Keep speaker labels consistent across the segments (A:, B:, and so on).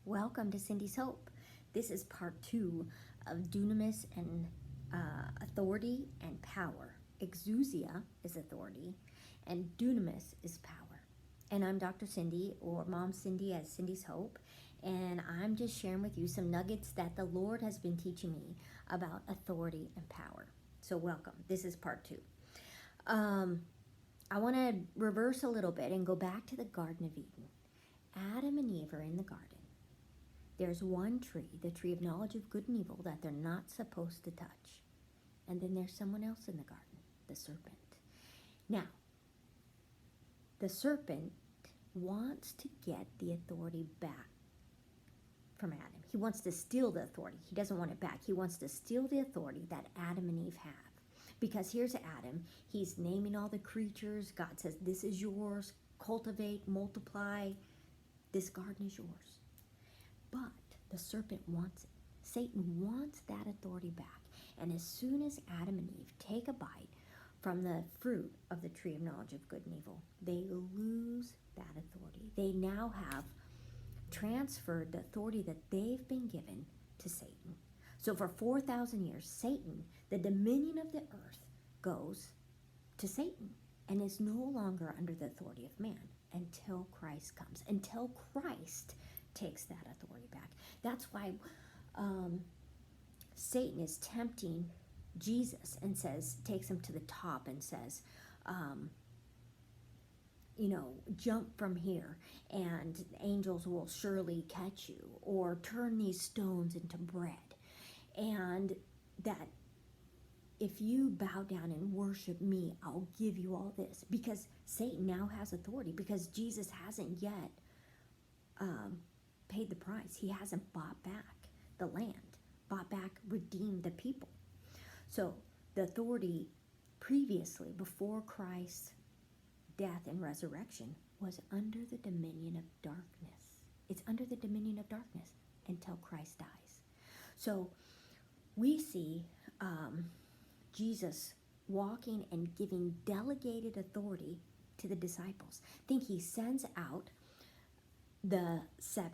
A: Welcome to Cindy's Hope. This is part 2 of dunamis and authority and power. Exousia is authority and dunamis is power. And I'm Dr. Cindy, or Mom Cindy at Cindy's Hope, and I'm just sharing with you some nuggets that the Lord has been teaching me about authority and power. So welcome. This is part 2. I want to reverse a little bit and go back to the Garden of Eden. Adam and Eve are in the garden. There's one tree, the tree of knowledge of good and evil, that they're not supposed to touch. And then there's someone else in the garden, the serpent. Now, the serpent wants to get the authority back from Adam. He wants to steal the authority. He doesn't want it back. He wants to steal the authority that Adam and Eve have. Because here's Adam. He's naming all the creatures. God says, this is yours. Cultivate, multiply. This garden is yours. But the serpent wants it. Satan wants that authority back. And as soon as Adam and Eve take a bite from the fruit of the tree of knowledge of good and evil, they lose that authority. They now have transferred the authority that they've been given to Satan. So for 4,000 years, Satan, the dominion of the earth, goes to Satan and is no longer under the authority of man until Christ comes, until Christ takes that authority back. That's why Satan is tempting Jesus and takes him to the top and says, jump from here and angels will surely catch you, or turn these stones into bread. And that if you bow down and worship me, I'll give you all this. Because Satan now has authority, because Jesus hasn't yet paid the price. He hasn't bought back the land, redeemed the people. So the authority previously, before Christ's death and resurrection, was under the dominion of darkness. It's under the dominion of darkness until Christ dies. So we see Jesus walking and giving delegated authority to the disciples. I think he sends out the 7.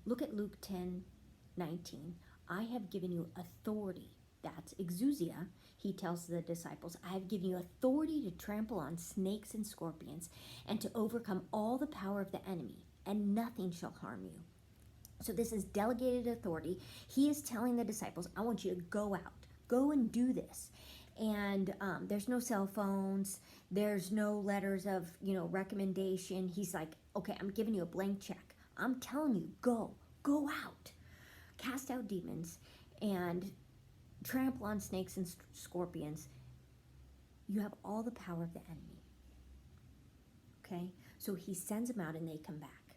A: Look at Luke 10:19. I have given you authority. That's exousia. He tells the disciples, I have given you authority to trample on snakes and scorpions and to overcome all the power of the enemy, and nothing shall harm you. So this is delegated authority. He is telling the disciples, I want you to go out. Go and do this. And there's no cell phones. There's no letters of, recommendation. He's like, okay, I'm giving you a blank check. I'm telling you, go out. Cast out demons and trample on snakes and scorpions. You have all the power of the enemy. Okay? So he sends them out and they come back.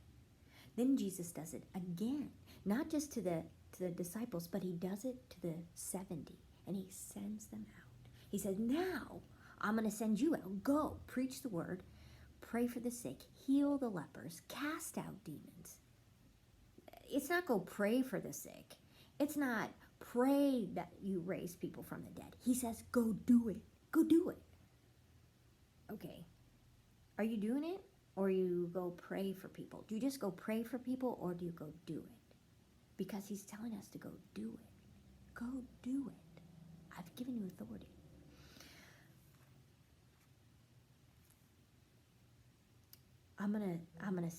A: Then Jesus does it again, not just to the disciples, but he does it to the 70, and he sends them out. He says, now I'm going to send you out. Go, preach the word, pray for the sick, heal the lepers, cast out demons. It's not go pray for the sick. It's not pray that you raise people from the dead. He says, go do it. Go do it. Okay. Are you doing it? Or you go pray for people? Do you just go pray for people, or do you go do it? Because he's telling us to go do it. Go do it. I've given you authority. I'm gonna